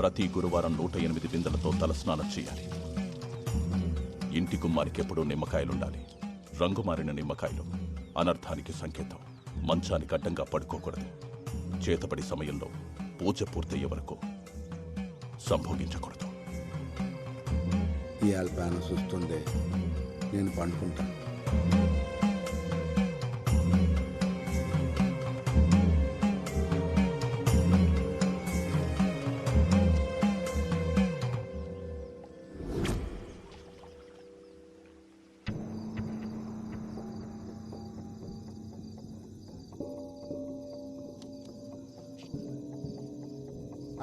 ప్రతి గురువారం 108 బిందెలతో తలస్నానం చేయాలి. ఇంటి గుమ్మానికెప్పుడూ నిమ్మకాయలుండాలి. రంగు మారిన నిమ్మకాయలు అనర్థానికి సంకేతం. మంచానికి అడ్డంగా పడుకోకూడదు. చేతపడి సమయంలో పూజ పూర్తయ్యే వరకు సంభోగించకూడదు. ఇవాళ ప్యాన చూస్తుండే నేను పండుకుంటా.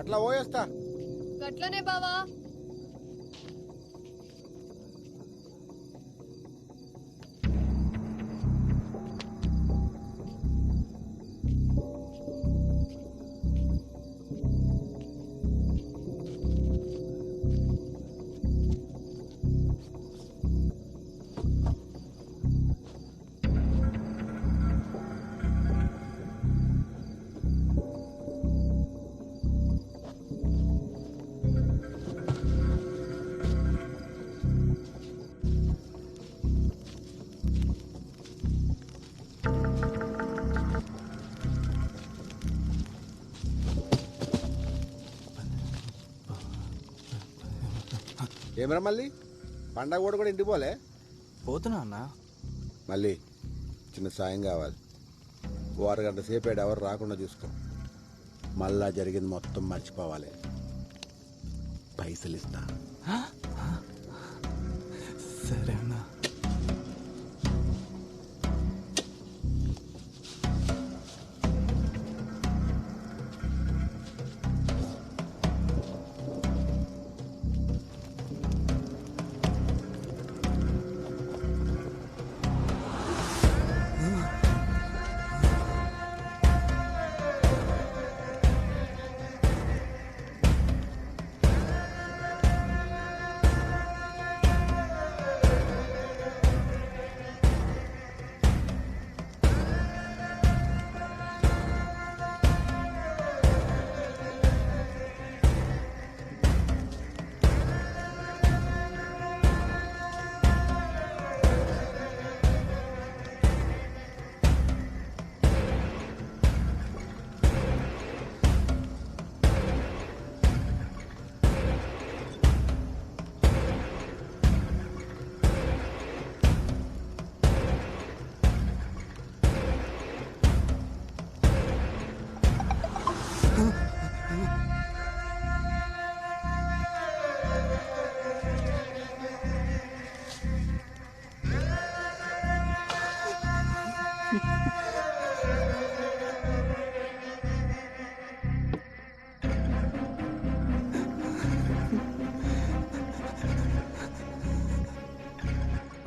అట్లా పోయేస్తా. గట్లనే బావా. ఏమరా మళ్ళీ పండగ కూడా ఇంటికి పోలే? పోతున్నా అన్నా. మళ్ళీ చిన్న సాయం కావాలి. ఓ అరగంట సేపు ఎవరు రాకుండా చూసుకో. మళ్ళా జరిగింది మొత్తం మర్చిపోవాలి. పైసలు ఇస్తా. సరే అన్నా.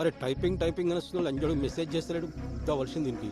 అరే టైపింగ్ టైపింగ్ అని వస్తున్నాడు. అంజడు మెసేజ్ చేస్తలేడు. కావాల్సింది దీనికి.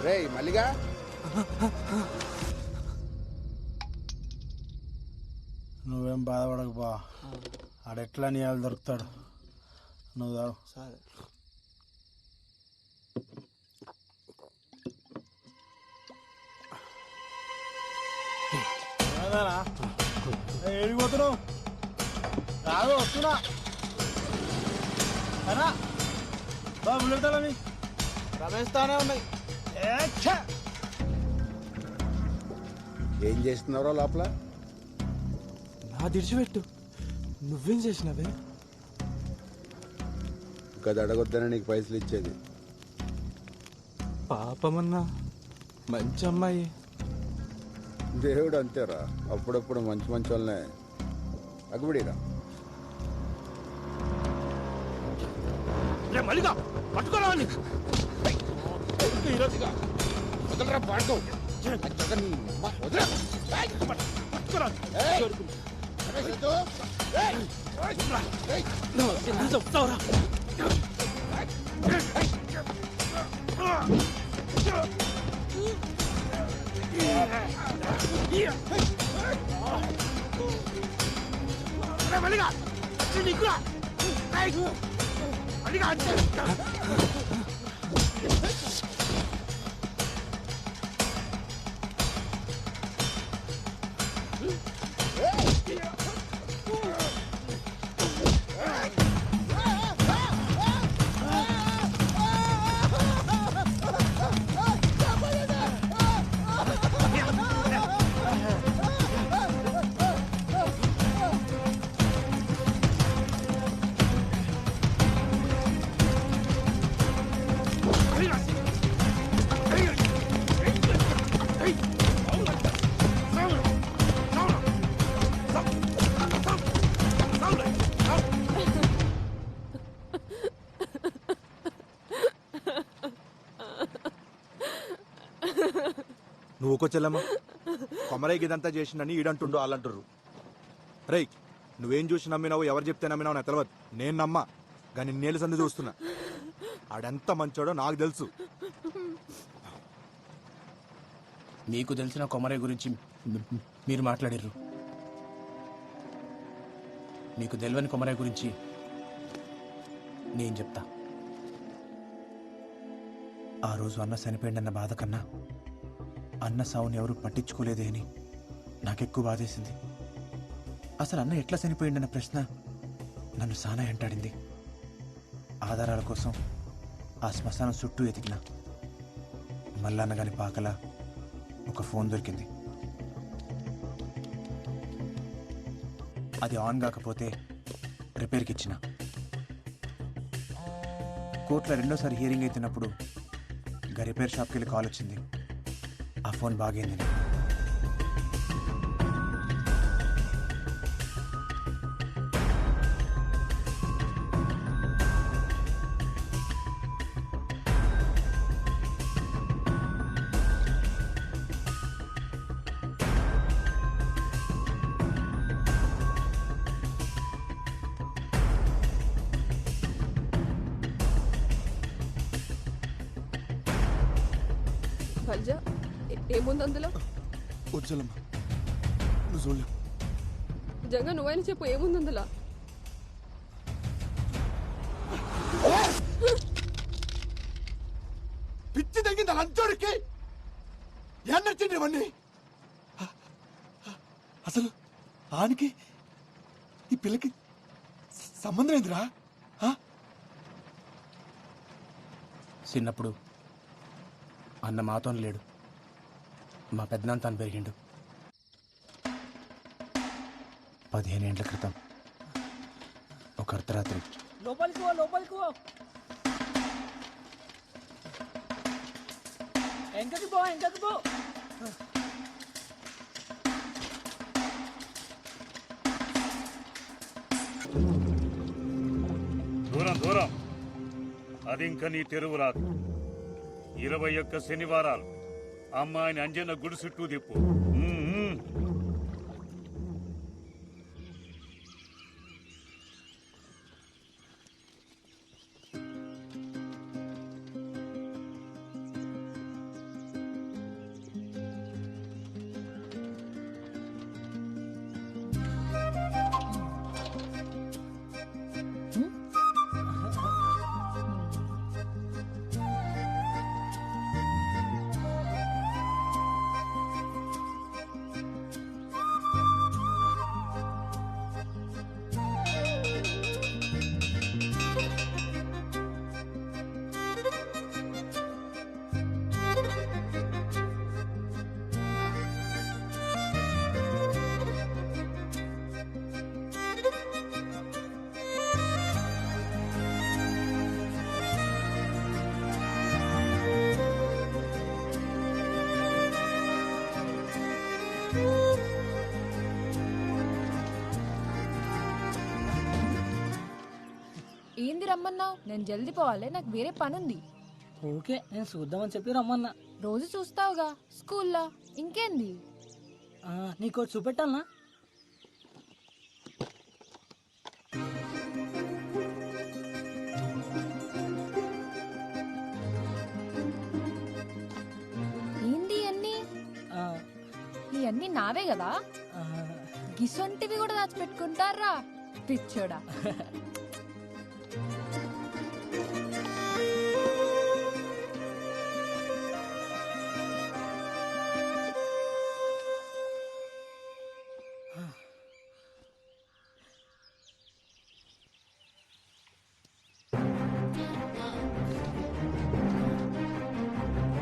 రే మల్లిగా, నువ్వేం బాధపడకు బా. ఆడెట్లా నీ వాళ్ళు దొరుకుతాడు. నువ్వు తాగు. సరే. ఏడిపోతున్నావు? రాదు, వస్తున్నా. అన్నా బా బుల్లెట్టాలని రమేస్తానే ఉన్నాయి. ఏం చేస్తున్నారో లోపల? నా దిడిచిపెట్టు. నువ్వేం చేసినావే? గది అడగొద్దని నీకు పైసలు ఇచ్చేది. పాపమన్నా, మంచి అమ్మాయి. దేవుడు అంతేరా, అప్పుడప్పుడు మంచి మంచి వాళ్ళనే అగుబడిరా. మల్లిగా పట్టుకోరా వాడిని. ఈరోజుగా వదలరా పాడుకో జగన్ వదలరా పట్టుకోరా. చెప్తావురా. మల్లిగా నీకురా. మల్లిగా నువ్వు కొచ్చెల్లమ్మా కొమరైకి ఇదంతా చేసిందని ఈడంటుండు వాళ్ళంటుర్రు. రేయ్ నువ్వేం చూసి నమ్మినావు, ఎవరు చెప్తే నమ్మినావు నాకు తెలియదు. నేను నమ్మా కానీ నేలు సంది చూస్తున్నా. ఆడెంత మంచోడో నాకు తెలుసు. మీకు తెలిసిన కొమరయ్య గురించి మీరు మాట్లాడారు. మీకు తెలియని కొమరయ్య గురించి నేను చెప్తా. ఆ రోజు అన్న చనిపోయిందన్న బాధ కన్నా అన్న సావుని ఎవరు పట్టించుకోలేదే అని నాకెక్కువ బాధేసింది. అసలు అన్న ఎట్లా చనిపోయిందన్న ప్రశ్న నన్ను సానా వెంటాడింది. ఆధారాల కోసం ఆ శ్మశానం చుట్టూ ఎతికినా మల్లన్నగాని పాకల ఒక ఫోన్ దొరికింది. అది ఆన్ కాకపోతే రిపేర్కి ఇచ్చిన. కోర్టులో రెండోసారి హియరింగ్ అవుతున్నప్పుడు గా రిపేర్ షాప్కి వెళ్ళి కాల్ వచ్చింది. ఆ ఫోన్ బాగైంది. భల్జా ఏముంది అందులో? వచ్చలమ్మా నువ్వు చూడలేవు. నిజంగా నువ్వైనా చెప్పు, ఏముంది అందులో? పిచ్చి తగ్గింది లంచోడికి. ఎన్నొచ్చింది ఇవన్నీ? అసలు ఆనికి ఈ పిల్లకి సంబంధం ఏందిరా? చిన్నప్పుడు అన్న మాతో లేడు, మా పెద్దనాన్న తాను పెరిగిండు. 15 ఏళ్ల క్రితం ఒక అర్ధరాత్రి లోపలికి పో దూరం అది ఇంక నీ తెరువు రాదు. 21 శనివారాలు అమ్మాయిని అంజన్న గుడి చుట్టూ తిప్పు. రమ్మన్నావు? నేను జల్దీ పోవాలి, నాకు వేరే పని ఉంది. ఓకే నేను చూద్దామని చెప్పి రమ్మన్నా. రోజు చూస్తావుగా స్కూల్లో, ఇంకేంది? నీకోటి చూపెట్టాలనా? ఏంది అన్నీ? ఇవన్నీ నావే కదా? గిసొంటివి కూడా దాచిపెట్టుకుంటారా పిచ్చోడా?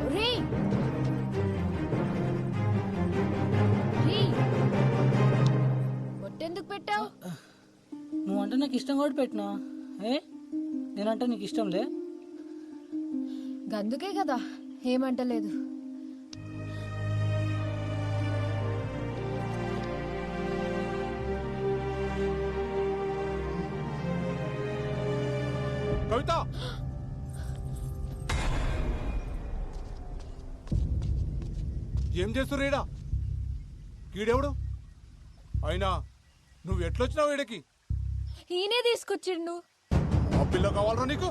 ఒరేయ్! ఒరేయ్! బొట్టెందుకు పెట్టావు? నువ్వంటే నాకు ఇష్టం కూడా పెట్టినా. నేనంటే నీకు ఇష్టంలే. గందుకే కదా ఏమంటలేదు. కవిత, ఏం చేస్తుర్రీడా? కీడెవడు? అయినా నువ్వు ఎట్లొచ్చినావు ఈడకి? ఈయనే తీసుకొచ్చిండు. ఆ పిల్ల కావాలరా నీకు?